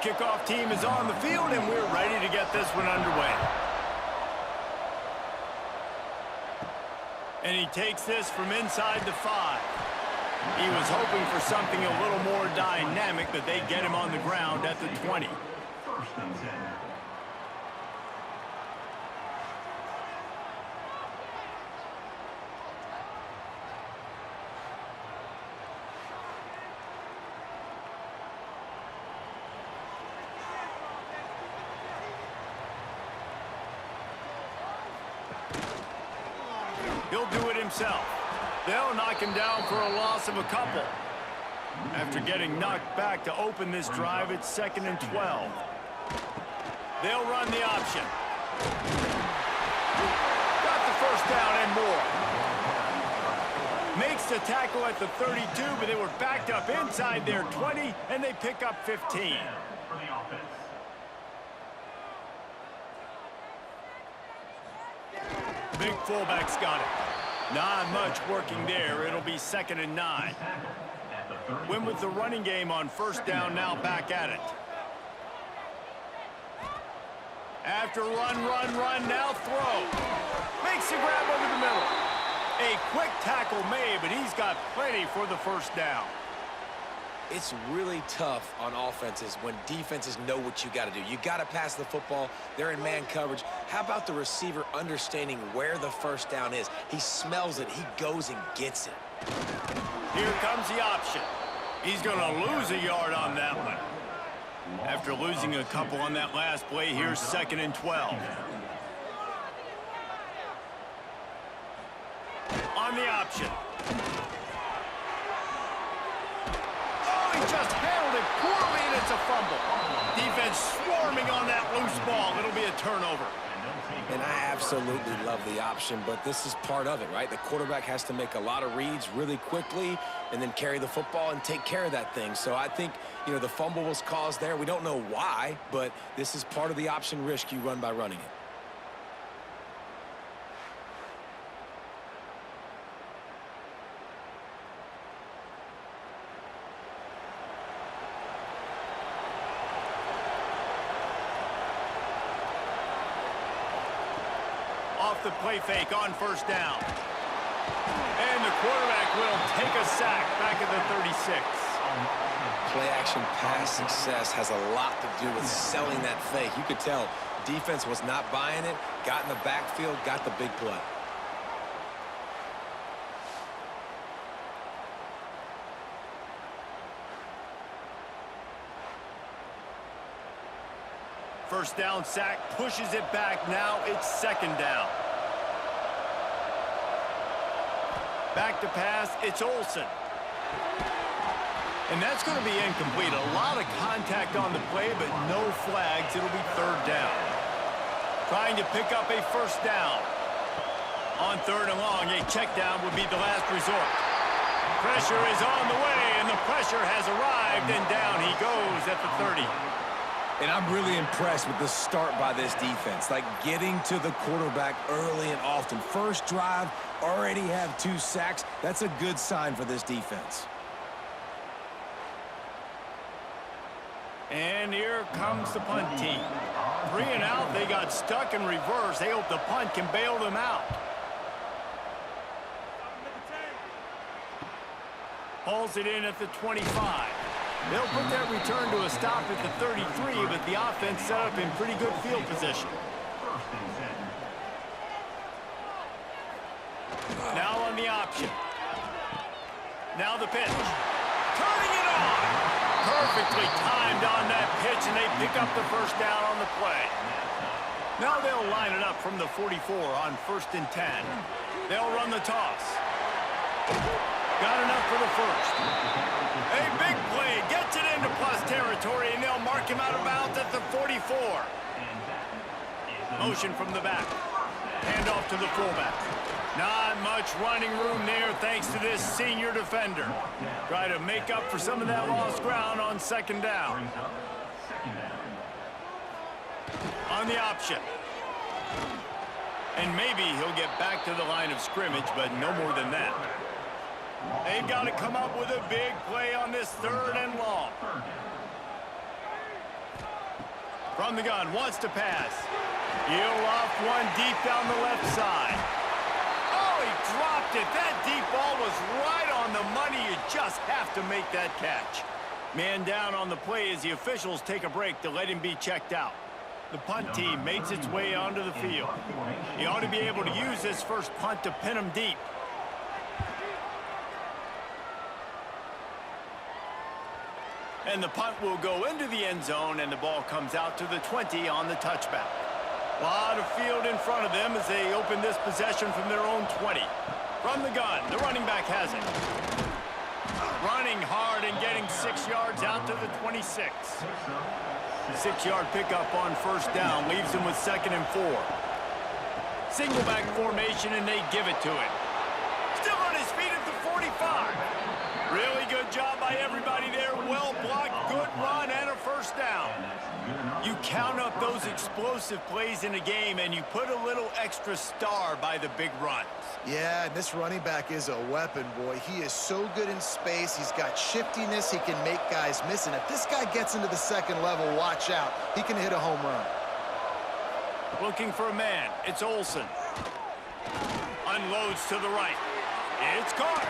kickoff team is on the field, and we're ready to get this one underway. And he takes this from inside the 5. He was hoping for something a little more dynamic, but they get him on the ground at the 20. He'll do it himself. They'll knock him down for a loss of a couple. After getting knocked back to open this drive, it's 2nd and 12. They'll run the option. Got the first down and more. Makes the tackle at the 32, but they were backed up inside their 20, and they pick up 15. Big fullback's got it. Not much working there. It'll be 2nd and 9. Win with the running game on first down, now back at it. After run, now throw. Makes the grab over the middle. A quick tackle made, but he's got plenty for the first down. It's really tough on offenses when defenses know what you got to do. You got to pass the football. They're in man coverage. How about the receiver understanding where the first down is? He smells it. He goes and gets it. Here comes the option. He's going to lose a yard on that one. After losing a couple on that last play, here's 2nd and 12. On the option. Just handled it poorly, and it's a fumble. Defense swarming on that loose ball. It'll be a turnover. And I absolutely love the option, but this is part of it, right? The quarterback has to make a lot of reads really quickly and then carry the football and take care of that thing. So I think, you know, the fumble was caused there. We don't know why, but this is part of the option risk you run by running it. Off the play fake on first down. And the quarterback will take a sack back at the 36. Play action pass success has a lot to do with selling that fake. You could tell defense was not buying it, got in the backfield, got the big play. First down sack, pushes it back. Now it's 2nd down. Back to pass, it's Olsen. And that's going to be incomplete. A lot of contact on the play, but no flags. It'll be 3rd down. Trying to pick up a first down. On 3rd and long, a check down would be the last resort. Pressure is on the way, and the pressure has arrived, and down he goes at the 30. And I'm really impressed with the start by this defense, like getting to the quarterback early and often. First drive, already have 2 sacks. That's a good sign for this defense. And here comes the punt team. 3 and out, they got stuck in reverse. They hope the punt can bail them out. Hauls it in at the 25. They'll put that return to a stop at the 33, but the offense set up in pretty good field position. Now on the option. Now the pitch. Turning it on. Perfectly timed on that pitch, and they pick up the first down on the play. Now they'll line it up from the 44 on 1st and 10. They'll run the toss. Got enough for the first. A big play gets it into plus territory, and they'll mark him out of bounds at the 44. Motion from the back. Hand off to the fullback. Not much running room there thanks to this senior defender. Try to make up for some of that lost ground on 2nd down. On the option. And maybe he'll get back to the line of scrimmage, but no more than that. They've got to come up with a big play on this 3rd and long. From the gun, wants to pass. He'll off one deep down the left side. Oh, he dropped it. That deep ball was right on the money. You just have to make that catch. Man down on the play as the officials take a break to let him be checked out. The punt team makes its way onto the field. He ought to be able to use this first punt to pin him deep. And the punt will go into the end zone, and the ball comes out to the 20 on the touchback. A lot of field in front of them as they open this possession from their own 20. From the gun, the running back has it. Running hard and getting 6 yards out to the 26. 6-yard pickup on first down leaves him with 2nd and 4. Single back formation, and they give it to him. Still on his feet at the 45. Really good job by everybody there. Well blocked, good run, and a first down. You count up those explosive plays in a game, and you put a little extra star by the big runs. Yeah, and this running back is a weapon, boy. He is so good in space. He's got shiftiness. He can make guys miss. And if this guy gets into the second level, watch out. He can hit a home run. Looking for a man. It's Olsen. Unloads to the right. It's caught.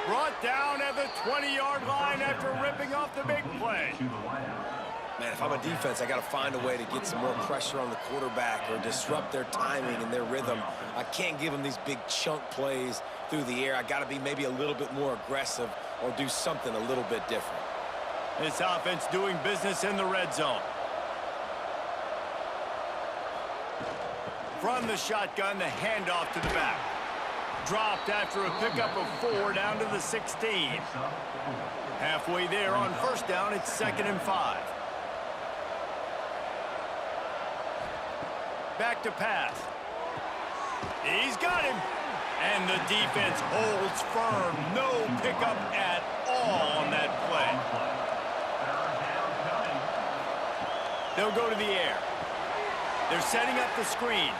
Brought down at the 20-yard line after ripping off the big play. Man, if I'm a defense, I got to find a way to get some more pressure on the quarterback or disrupt their timing and their rhythm. I can't give them these big chunk plays through the air. I got to be maybe a little bit more aggressive or do something a little bit different. This offense doing business in the red zone. From the shotgun, the handoff to the back. Dropped after a pickup of 4 down to the 16. Halfway there on first down, it's 2nd and 5. Back to pass. He's got him. And the defense holds firm. No pickup at all on that play. They'll go to the air. They're setting up the screen.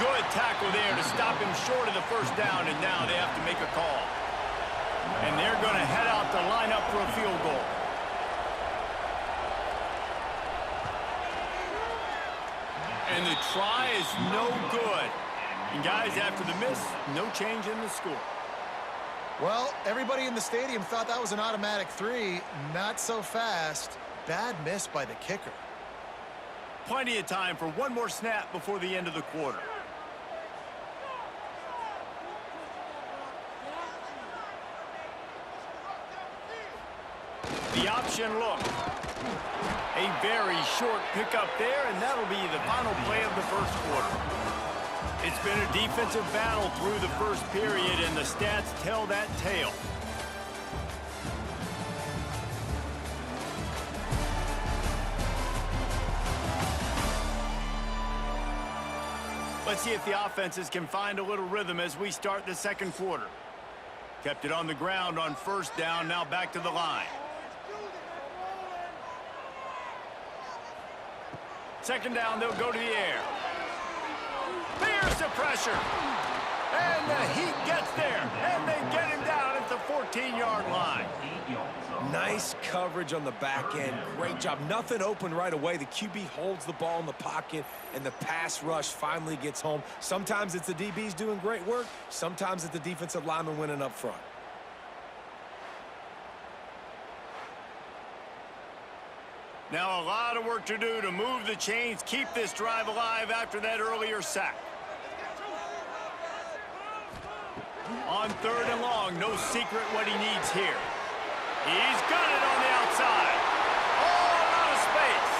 Good tackle there to stop him short of the first down, and now they have to make a call. And they're going to head out to line up for a field goal. And the try is no good. And guys, after the miss, no change in the score. Well, everybody in the stadium thought that was an automatic 3. Not so fast. Bad miss by the kicker. Plenty of time for one more snap before the end of the quarter. The option look. A very short pickup there, and that'll be the final play of the first quarter. It's been a defensive battle through the first period, and the stats tell that tale. Let's see if the offenses can find a little rhythm as we start the second quarter. Kept it on the ground on first down, now back to the line. Second down, they'll go to the air. There's the pressure. And the Heat gets there. And they get him down at the 14-yard line. Nice coverage on the back end. Great job. Nothing open right away. The QB holds the ball in the pocket, and the pass rush finally gets home. Sometimes it's the DBs doing great work. Sometimes it's the defensive lineman winning up front. Now a lot of work to do to move the chains, keep this drive alive after that earlier sack. On 3rd and long, no secret what he needs here. He's got it on the outside. All out of space.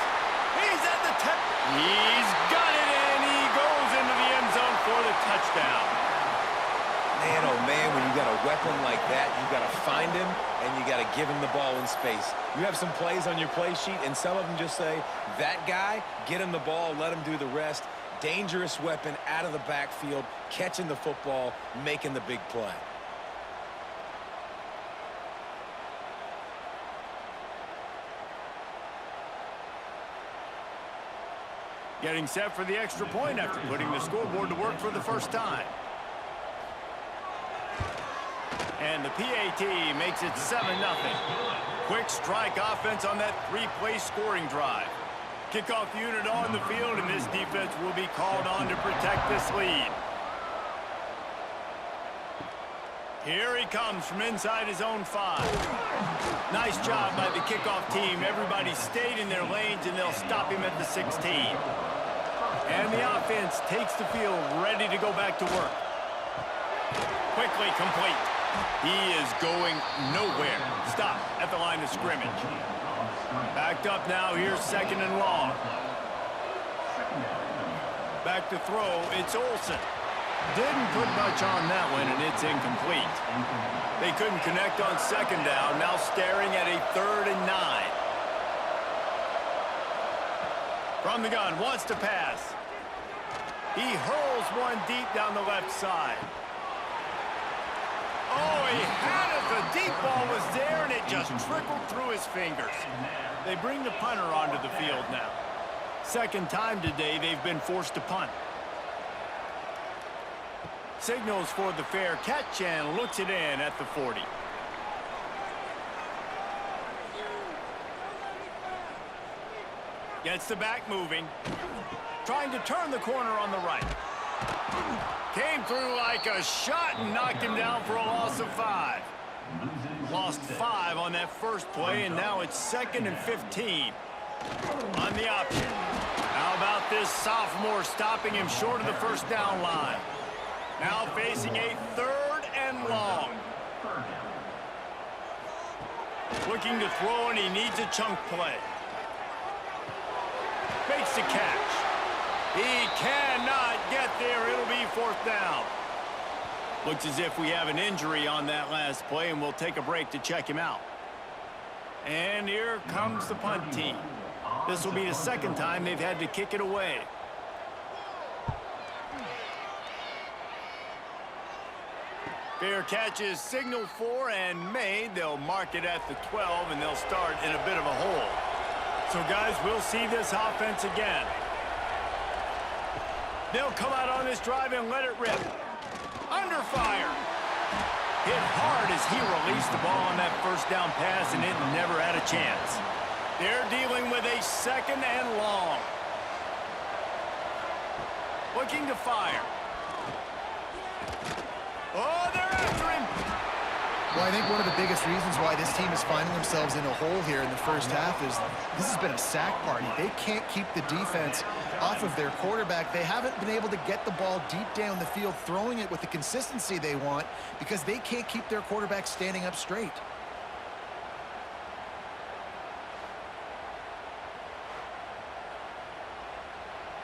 He's at the 10. He's got it, and he goes into the end zone for the touchdown. Man, oh man, when you got a weapon like that, you got to find him, and you got to give him the ball in space. You have some plays on your play sheet, and some of them just say, that guy, get him the ball, let him do the rest. Dangerous weapon out of the backfield, catching the football, making the big play. Getting set for the extra point after putting the scoreboard to work for the first time. And the PAT makes it 7-0. Quick strike offense on that three-play scoring drive. Kickoff unit on the field, and this defense will be called on to protect this lead. Here he comes from inside his own 5. Nice job by the kickoff team. Everybody stayed in their lanes, and they'll stop him at the 16. And the offense takes the field, ready to go back to work. Quickly complete. He is going nowhere. Stop at the line of scrimmage. Backed up now. Here's 2nd and long. Back to throw. It's Olsen. Didn't put much on that one, and it's incomplete. They couldn't connect on 2nd down. Now staring at a 3rd and 9. From the gun, wants to pass. He hurls one deep down the left side. Oh, he had it. The deep ball was there, and it just trickled through his fingers. They bring the punter onto the field now. 2nd time today they've been forced to punt. Signals for the fair catch and looks it in at the 40. Gets the back moving. Trying to turn the corner on the right. Came through like a shot and knocked him down for a loss of 5. Lost 5 on that first play, and now it's 2nd and 15 on the option. How about this sophomore stopping him short of the 1st down line? Now facing a 3rd and long. Looking to throw, and he needs a chunk play. Makes the catch. He cannot get there. It'll be 4th down. Looks as if we have an injury on that last play, and we'll take a break to check him out. And here comes the punt team. This will be the 2nd time they've had to kick it away. Fair catch is signaled for and made. They'll mark it at the 12, and they'll start in a bit of a hole. So, guys, we'll see this offense again. They'll come out on this drive and let it rip. Under fire. Hit hard as he released the ball on that 1st down pass, and it never had a chance. They're dealing with a 2nd and long. Looking to fire. Oh, they're after him. Well, I think one of the biggest reasons why this team is finding themselves in a hole here in the 1st half is this has been a sack party. They can't keep the defense off of their quarterback. They haven't been able to get the ball deep down the field, throwing it with the consistency they want because they can't keep their quarterback standing up straight.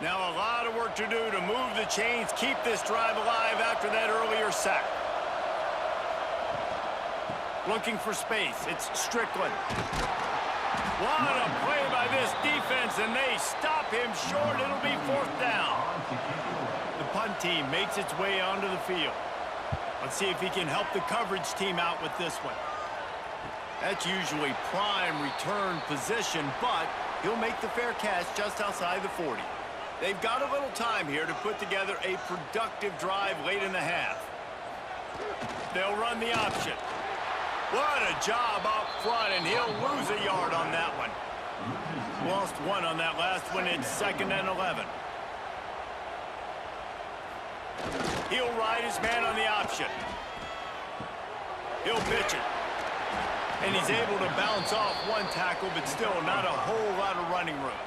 Now a lot of work to do to move the chains, keep this drive alive after that earlier sack. Looking for space. It's Strickland. What a play by this defense, and they stop him short. It'll be 4th down. The punt team makes its way onto the field. Let's see if he can help the coverage team out with this one. That's usually prime return position, but he'll make the fair catch just outside the 40. They've got a little time here to put together a productive drive late in the half. They'll run the option. What a job up front, and he'll lose a yard on that one. Lost 1 on that last one. It's 2nd and 11. He'll ride his man on the option. He'll pitch it. And he's able to bounce off one tackle, but still not a whole lot of running room.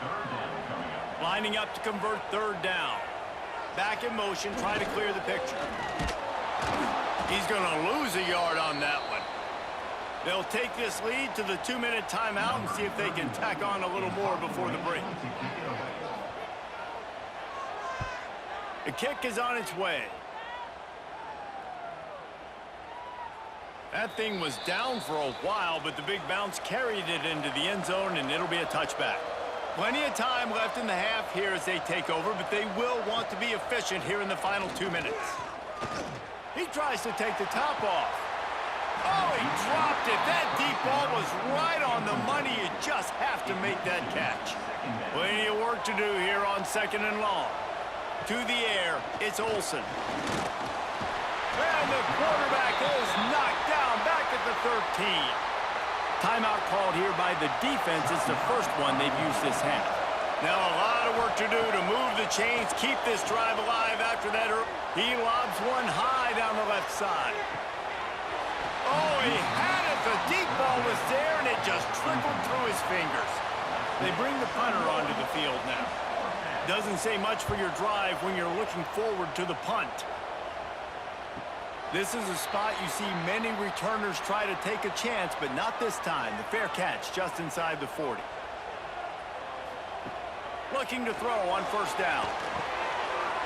Lining up to convert 3rd down. Back in motion, trying to clear the picture. He's going to lose a yard on that one. They'll take this lead to the 2-minute timeout and see if they can tack on a little more before the break. The kick is on its way. That thing was down for a while, but the big bounce carried it into the end zone, and it'll be a touchback. Plenty of time left in the half here as they take over, but they will want to be efficient here in the final 2 minutes. He tries to take the top off. Oh, he dropped it. That deep ball was right on the money. You just have to make that catch. Plenty of work to do here on 2nd and long. To the air, it's Olsen. And the quarterback is knocked down back at the 13. Timeout called here by the defense. It's the first one they've used this half. Now a lot of work to do to move the chains, keep this drive alive after that. He lobs one high down the left side. Oh, he had it. The deep ball was there, and it just trickled through his fingers. They bring the punter onto the field now. Doesn't say much for your drive when you're looking forward to the punt. This is a spot you see many returners try to take a chance, but not this time. The fair catch just inside the 40. Looking to throw on first down.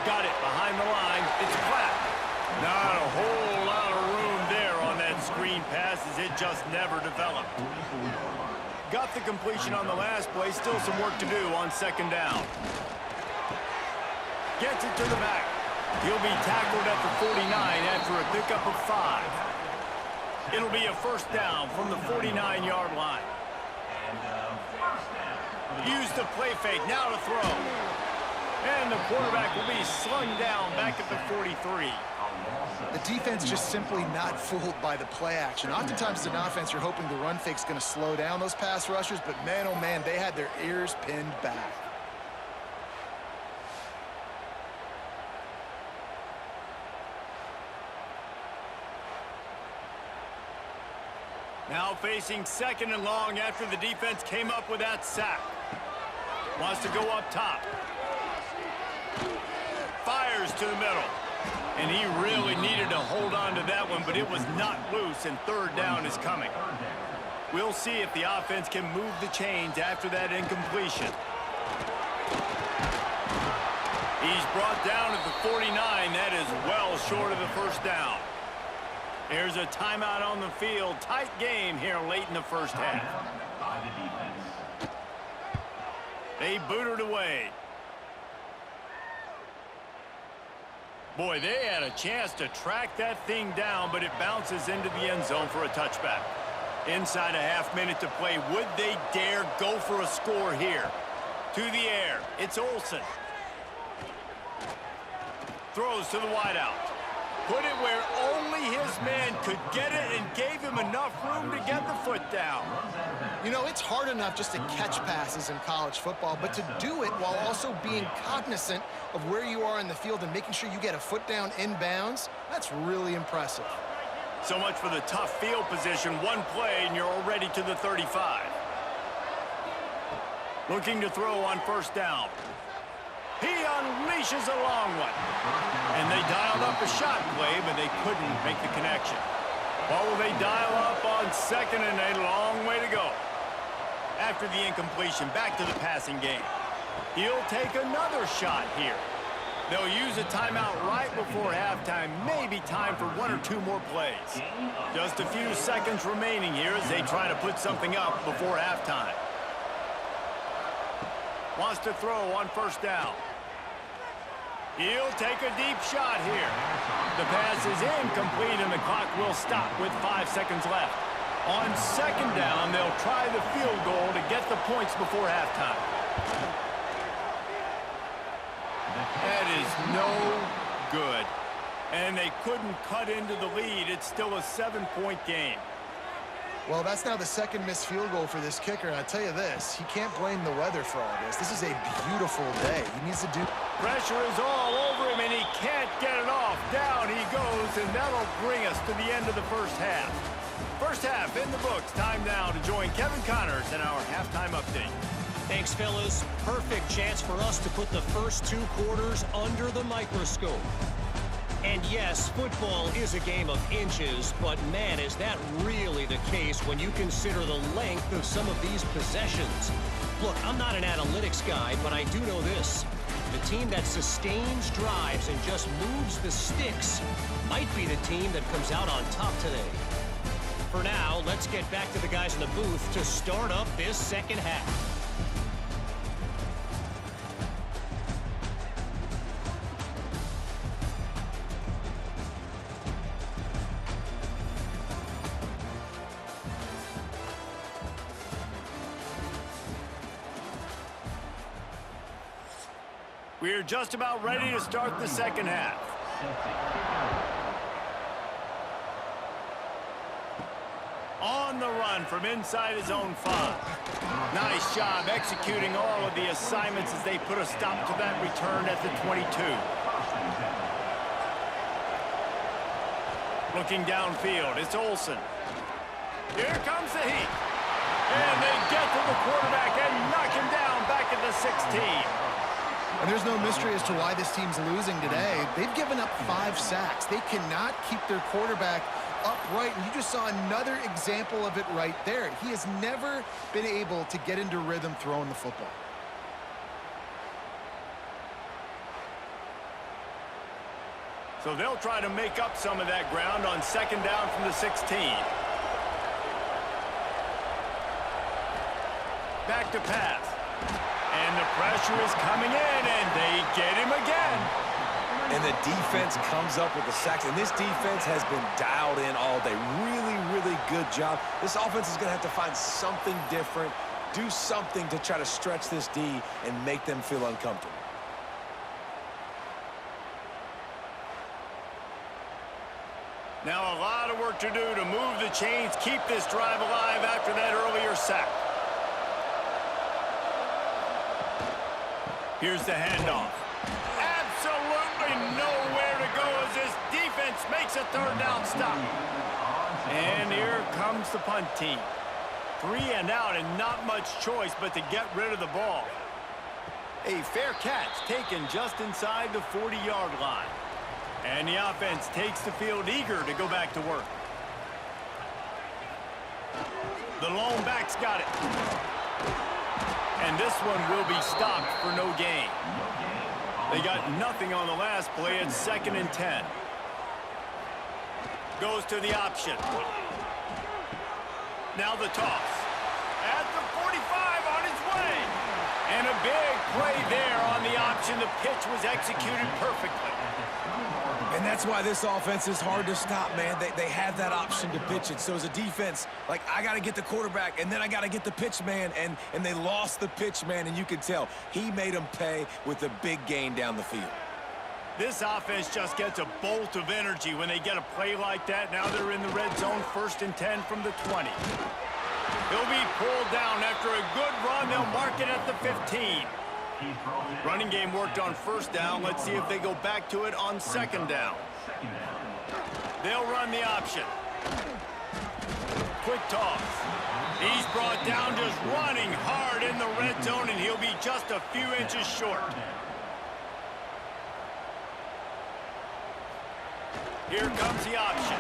Got it behind the line. It's Clapp. Not a whole lot of room there on that screen pass as it just never developed. Got the completion on the last play. Still some work to do on second down. Gets it to the back. He'll be tackled at the 49 after a pickup of 5. It'll be a first down from the 49-yard line. Use the play fake, now to throw. And the quarterback will be slung down back at the 43. The defense just simply not fooled by the play action. Oftentimes as an offense, you're hoping the run fake's going to slow down those pass rushers, but man, oh man, they had their ears pinned back. Now facing second and long after the defense came up with that sack. Wants to go up top. Fires to the middle. And he really needed to hold on to that one, but it was not loose, and third down is coming. We'll see if the offense can move the chains after that incompletion. He's brought down at the 49. That is well short of the first down. There's a timeout on the field. Tight game here late in the first half. They boot it away. Boy, they had a chance to track that thing down, but it bounces into the end zone for a touchback. Inside a half-minute to play. Would they dare go for a score here? To the air. It's Olsen. Throws to the wideout. Put it where only his man could get it and gave him enough room to get the foot down. You know, it's hard enough just to catch passes in college football, but to do it while also being cognizant of where you are in the field and making sure you get a foot down inbounds, that's really impressive. So much for the tough field position. One play and you're already to the 35. Looking to throw on first down. He unleashes a long one. And they dialed up a shot play, but they couldn't make the connection. What will they dial up on second and a long way to go? After the incompletion, back to the passing game. He'll take another shot here. They'll use a timeout right before halftime. Maybe time for one or two more plays. Just a few seconds remaining here as they try to put something up before halftime. Wants to throw on first down. He'll take a deep shot here. The pass is incomplete and the clock will stop with 5 seconds left. On second down, they'll try the field goal to get the points before halftime. That is no good. And they couldn't cut into the lead. It's still a 7-point game. Well, that's now the second missed field goal for this kicker, and I tell you this, he can't blame the weather for all this. This is a beautiful day. He needs to do... Pressure is all over him, and he can't get it off. Down he goes, and that'll bring us to the end of the first half. First half in the books. Time now to join Kevin Connors in our halftime update. Thanks, fellas. Perfect chance for us to put the first 2 quarters under the microscope. And yes, football is a game of inches, but man, is that really the case when you consider the length of some of these possessions. Look, I'm not an analytics guy, but I do know this. The team that sustains drives and just moves the sticks might be the team that comes out on top today. For now, let's get back to the guys in the booth to start up this second half. We're just about ready to start the second half. On the run from inside his own 5. Nice job executing all of the assignments as they put a stop to that return at the 22. Looking downfield, it's Olsen. Here comes the heat. And they get to the quarterback and knock him down back at the 16. And there's no mystery as to why this team's losing today. They've given up 5 sacks. They cannot keep their quarterback upright, and you just saw another example of it right there. He has never been able to get into rhythm throwing the football. So they'll try to make up some of that ground on second down from the 16. Back to pass. And the pressure is coming in, and they get him again. And the defense comes up with the sacks. And this defense has been dialed in all day. Really, really good job. This offense is going to have to find something different, do something to try to stretch this D and make them feel uncomfortable. Now a lot of work to do to move the chains, keep this drive alive after that earlier sack. Here's the handoff. Absolutely nowhere to go as this defense makes a third down stop. And here comes the punt team. 3 and out and not much choice but to get rid of the ball. A fair catch taken just inside the 40-yard line. And the offense takes the field eager to go back to work. The lone back's got it. And this one will be stopped for no gain. They got nothing on the last play. It's 2nd and 10. Goes to the option. Now the toss. At the 45 on his way. And a big play there on the option. The pitch was executed perfectly. And that's why this offense is hard to stop, man. They have that option to pitch it. So as a defense, like, I got to get the quarterback, and then I got to get the pitch man, and they lost the pitch man, and you could tell. He made them pay with a big gain down the field. This offense just gets a bolt of energy when they get a play like that. Now they're in the red zone, 1st and 10 from the 20. He'll be pulled down after a good run. They'll mark it at the 15. Running game worked on 1st down. Let's see if they go back to it on 2nd down. They'll run the option. Quick toss. He's brought down just running hard in the red zone, and he'll be just a few inches short. Here comes the option.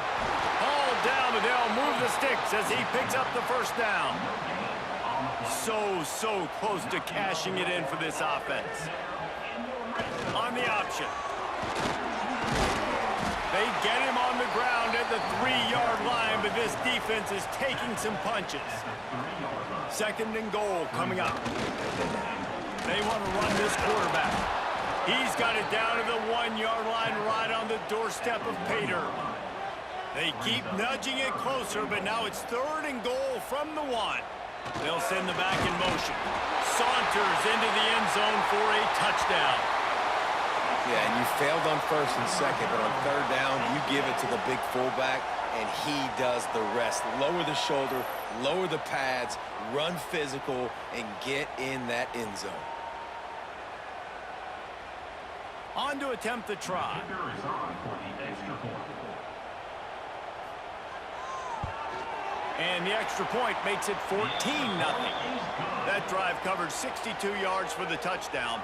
Ball down, and they'll move the sticks as he picks up the 1st down. So close to cashing it in for this offense. On the option. They get him on the ground at the 3-yard line, but this defense is taking some punches. 2nd and goal coming up. They want to run this quarterback. He's got it down to the 1-yard line right on the doorstep of Pater. They keep nudging it closer, but now it's 3rd and goal from the 1. They'll send the back in motion. Saunters into the end zone for a touchdown. Yeah, and you failed on 1st and 2nd, but on 3rd down, you give it to the big fullback, and he does the rest. Lower the shoulder, lower the pads, run physical, and get in that end zone. On to attempt the try. And the extra point makes it 14-0. That drive covered 62 yards for the touchdown.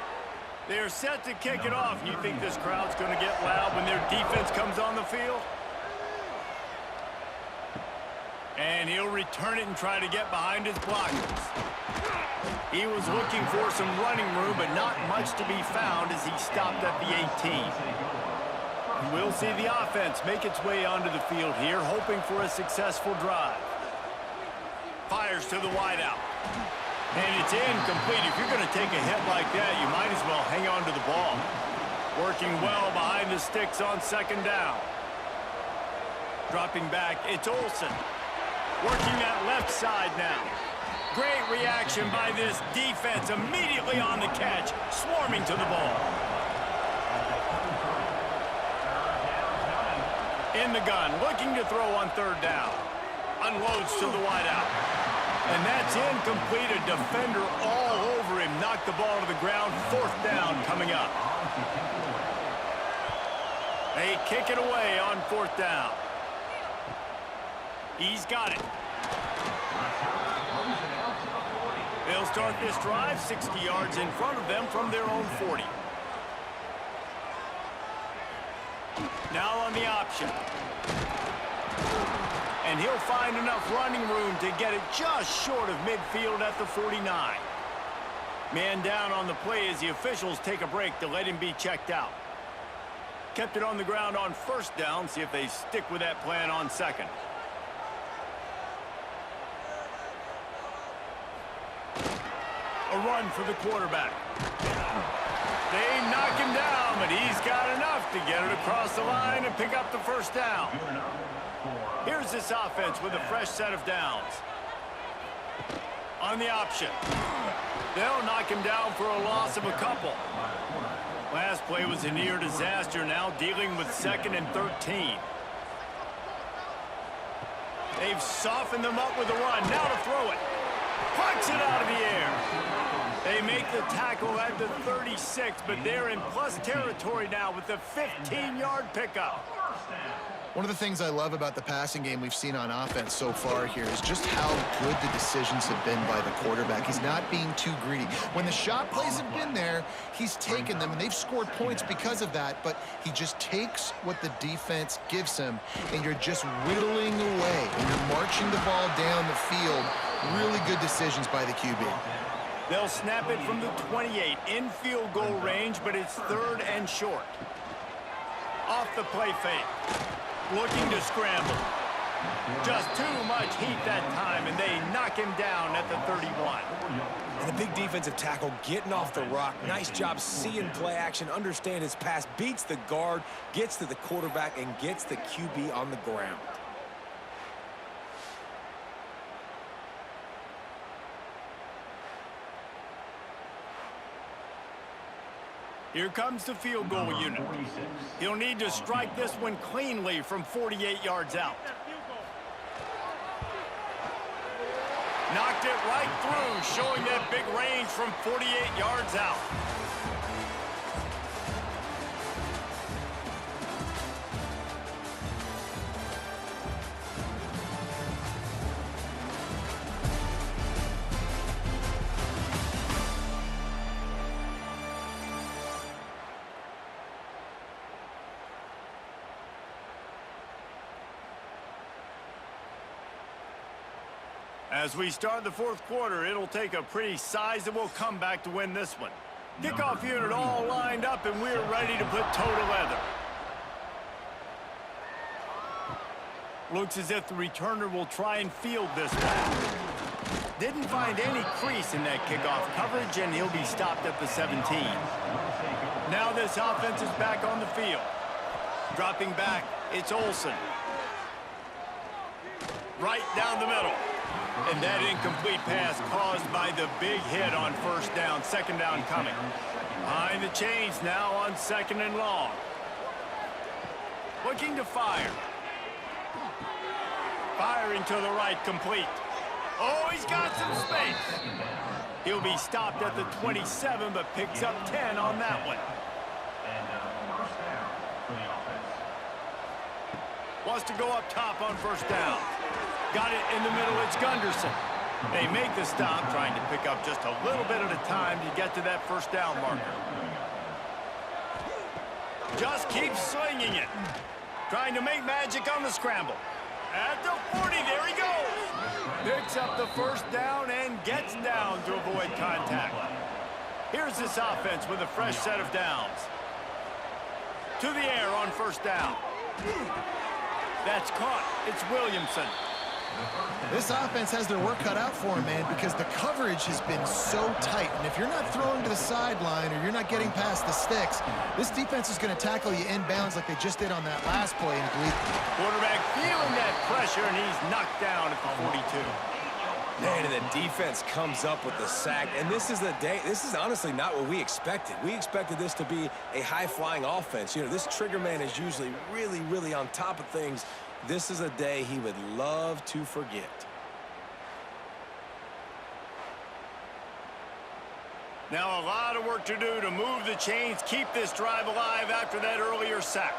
They're set to kick it off. You think this crowd's going to get loud when their defense comes on the field? And he'll return it and try to get behind his blockers. He was looking for some running room, but not much to be found as he stopped at the 18. We'll see the offense make its way onto the field here, hoping for a successful drive. Fires to the wideout. And it's incomplete. If you're going to take a hit like that, you might as well hang on to the ball. Working well behind the sticks on 2nd down. Dropping back, it's Olsen. Working that left side now. Great reaction by this defense. Immediately on the catch, swarming to the ball. In the gun, looking to throw on 3rd down. Unloads to the wideout. And that's incomplete. A defender all over him. Knocked the ball to the ground. 4th down coming up. They kick it away on 4th down. He's got it. They'll start this drive 60 yards in front of them from their own 40. Now on the option. And he'll find enough running room to get it just short of midfield at the 49. Man down on the play as the officials take a break to let him be checked out. Kept it on the ground on 1st down. See if they stick with that plan on 2nd. A run for the quarterback. They knock him down, but he's got enough to get it across the line and pick up the 1st down. Here's this offense with a fresh set of downs. On the option. They'll knock him down for a loss of a couple. Last play was a near disaster, now dealing with 2nd and 13. They've softened them up with a run. Now to throw it. Punch it out of the air. They make the tackle at the 36, but they're in plus territory now with the 15-yard pickup. One of the things I love about the passing game we've seen on offense so far here is just how good the decisions have been by the quarterback. He's not being too greedy. When the shot plays have been there, he's taken them, and they've scored points because of that, but he just takes what the defense gives him, and you're just whittling away, and you're marching the ball down the field. Really good decisions by the QB. They'll snap it from the 28 in field goal range, but it's 3rd and short. Off the play fake. Looking to scramble. Just too much heat that time, and they knock him down at the 31. And a big defensive tackle getting off the rock. Nice job seeing play action, understand his pass, beats the guard, gets to the quarterback, and gets the QB on the ground. Here comes the field goal unit. He'll need to strike this one cleanly from 48 yards out. Knocked it right through, showing that big range from 48 yards out. As we start the 4th quarter, it'll take a pretty sizable comeback to win this one. Kickoff unit all lined up, and we're ready to put toe to leather. Looks as if the returner will try and field this one. Didn't find any crease in that kickoff coverage, and he'll be stopped at the 17. Now this offense is back on the field. Dropping back, it's Olsen. Right down the middle. And that incomplete pass caused by the big hit on 1st down, 2nd down coming. Behind the chains now on 2nd and long. Looking to fire. Firing to the right, complete. Oh, he's got some space. He'll be stopped at the 27, but picks up 10 on that one. Wants to go up top on 1st down. Got it in the middle, it's Gunderson. They make the stop, trying to pick up just a little bit at a time to get to that 1st down marker. Just keeps swinging it. Trying to make magic on the scramble. At the 40, there he goes. Picks up the 1st down and gets down to avoid contact. Here's this offense with a fresh set of downs. To the air on 1st down. That's caught. It's Williamson. This offense has their work cut out for them, man, because the coverage has been so tight. And if you're not throwing to the sideline or you're not getting past the sticks, this defense is going to tackle you inbounds like they just did on that last play. And quarterback feeling that pressure, and he's knocked down at the 42. Man, and the defense comes up with the sack. And this is the day. This is honestly not what we expected. We expected this to be a high-flying offense. You know, this trigger man is usually really, really on top of things This is a day he would love to forget. Now a lot of work to do to move the chains, keep this drive alive after that earlier sack.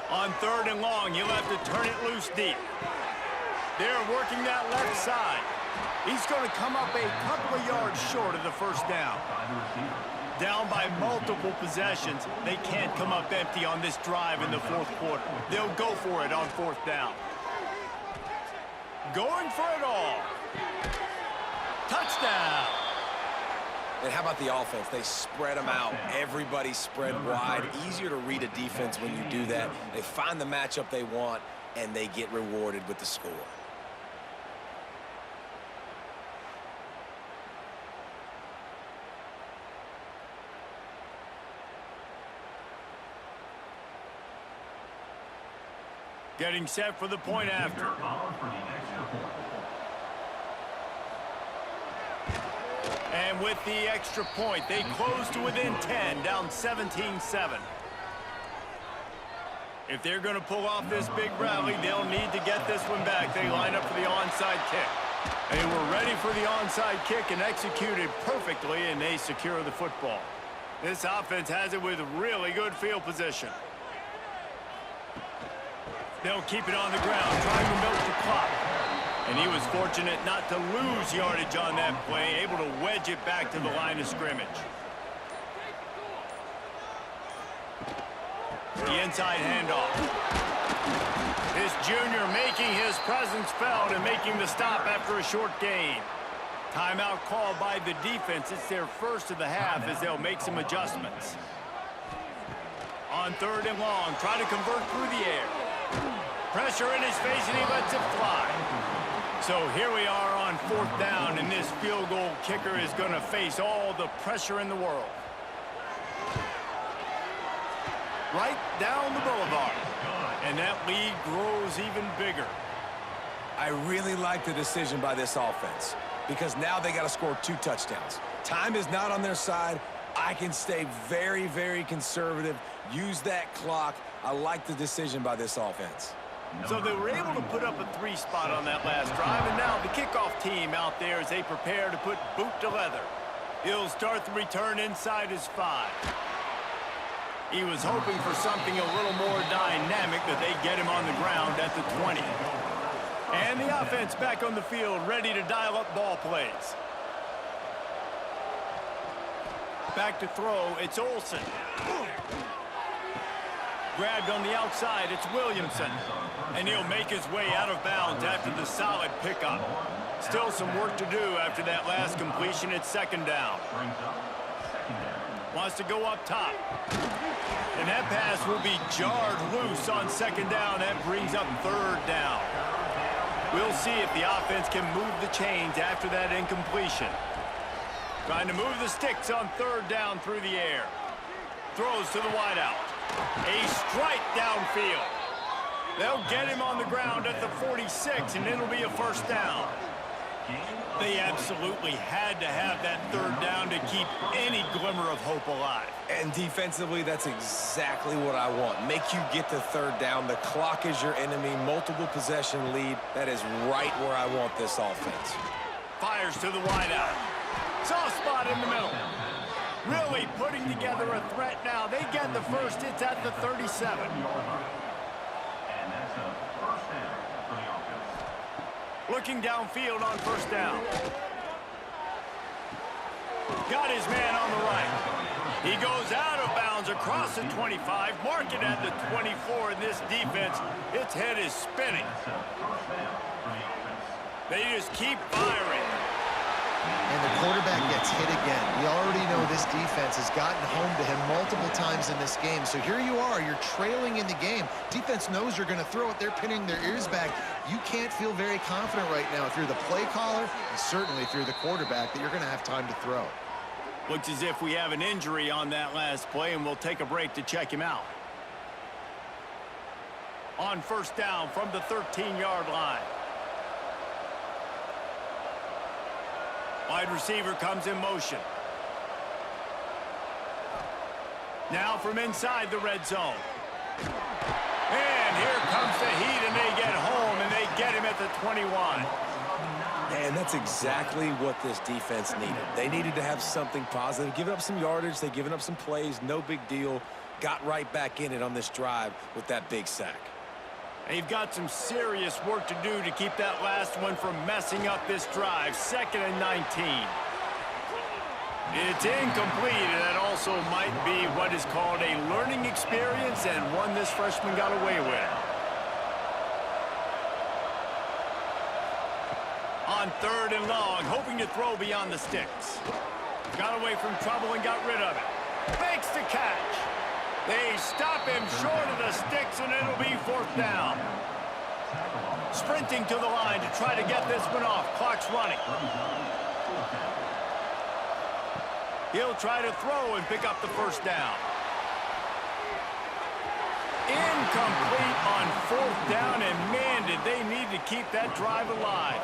On 3rd and long, you'll have to turn it loose deep. They're working that left side. He's going to come up a couple of yards short of the first down. Down by multiple possessions, they can't come up empty on this drive in the 4th quarter. They'll go for it on 4th down. Going for it all. Touchdown. And how about the offense? They spread them out. Everybody spread wide. Easier to read a defense when you do that. They find the matchup they want, and they get rewarded with the score. Getting set for the point after. And with the extra point, they close to within 10, down 17-7. If they're going to pull off this big rally, they'll need to get this one back. They line up for the onside kick. They were ready for the onside kick and executed perfectly, and they secure the football. This offense has it with really good field position. They'll keep it on the ground, trying to milk the clock. And he was fortunate not to lose yardage on that play, able to wedge it back to the line of scrimmage. The inside handoff. This junior making his presence felt and making the stop after a short gain. Timeout called by the defense. It's their first of the half as they'll make some adjustments. On 3rd and long, try to convert through the air. Pressure in his face, and he lets it fly. So here we are on 4th down, and this field goal kicker is going to face all the pressure in the world. Right down the boulevard. And that lead grows even bigger. I really like the decision by this offense because now they got to score 2 touchdowns. Time is not on their side. I can stay very, very conservative, use that clock. I like the decision by this offense. So they were able to put up a 3 spot on that last drive, and now the kickoff team out there as they prepare to put boot to leather. He'll start the return inside his 5. He was hoping for something a little more dynamic, but they get him on the ground at the 20. And the offense back on the field, ready to dial up ball plays. Back to throw, it's Olsen. Grabbed on the outside, it's Williamson. And he'll make his way out of bounds after the solid pickup. Still some work to do after that last completion at 2nd down. Wants to go up top. And that pass will be jarred loose on 2nd down. That brings up 3rd down. We'll see if the offense can move the chains after that incompletion. Trying to move the sticks on 3rd down through the air. Throws to the wideout. A strike downfield. They'll get him on the ground at the 46, and it'll be a 1st down. They absolutely had to have that 3rd down to keep any glimmer of hope alive. And defensively, that's exactly what I want. Make you get the 3rd down. The clock is your enemy. Multiple possession lead. That is right where I want this offense. Fires to the wideout. Soft spot in the middle. Really putting together a threat now. They get the first. It's at the 37. Looking downfield on 1st down. Got his man on the right. He goes out of bounds across the 25. Mark it at the 24 in this defense. Its head is spinning. They just keep firing. And the quarterback gets hit again. We already know this defense has gotten home to him multiple times in this game. So here you are, you're trailing in the game. Defense knows you're going to throw it. They're pinning their ears back. You can't feel very confident right now if you're the play caller, and certainly if you're the quarterback, that you're going to have time to throw. Looks as if we have an injury on that last play, and we'll take a break to check him out. On 1st down from the 13-yard line. Wide receiver comes in motion. Now from inside the red zone. And here comes the heat, and they get home, and they get him at the 21. And that's exactly what this defense needed. They needed to have something positive. Giving up some yardage, they've given up some plays, no big deal. Got right back in it on this drive with that big sack. They've got some serious work to do to keep that last one from messing up this drive. 2nd and 19. It's incomplete, and that also might be what is called a learning experience and one this freshman got away with. On 3rd and long, hoping to throw beyond the sticks. Got away from trouble and got rid of it. Makes the catch. They stop him short of the sticks, and it'll be 4th down. Sprinting to the line to try to get this one off. Clock's running. He'll try to throw and pick up the 1st down. Incomplete on 4th down, and man, did they need to keep that drive alive.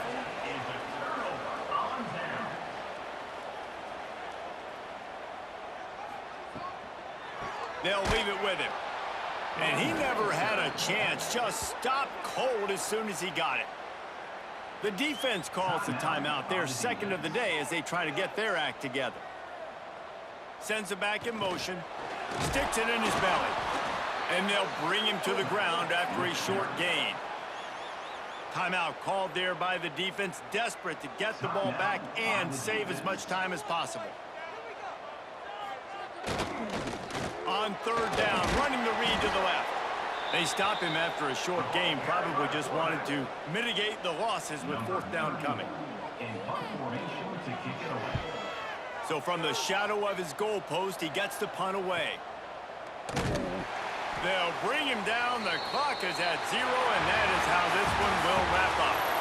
They'll leave it with him. And he never had a chance. Just stopped cold as soon as he got it. The defense calls the timeout. Their 2nd of the day as they try to get their act together. Sends it back in motion. Sticks it in his belly. And they'll bring him to the ground after a short gain. Timeout called there by the defense, desperate to get the ball back and save as much time as possible. On 3rd down, running the read to the left. They stop him after a short game, probably just wanted to mitigate the losses with 4th down coming. So from the shadow of his goal post, he gets the punt away. They'll bring him down. The clock is at 0, and that is how this one will wrap up.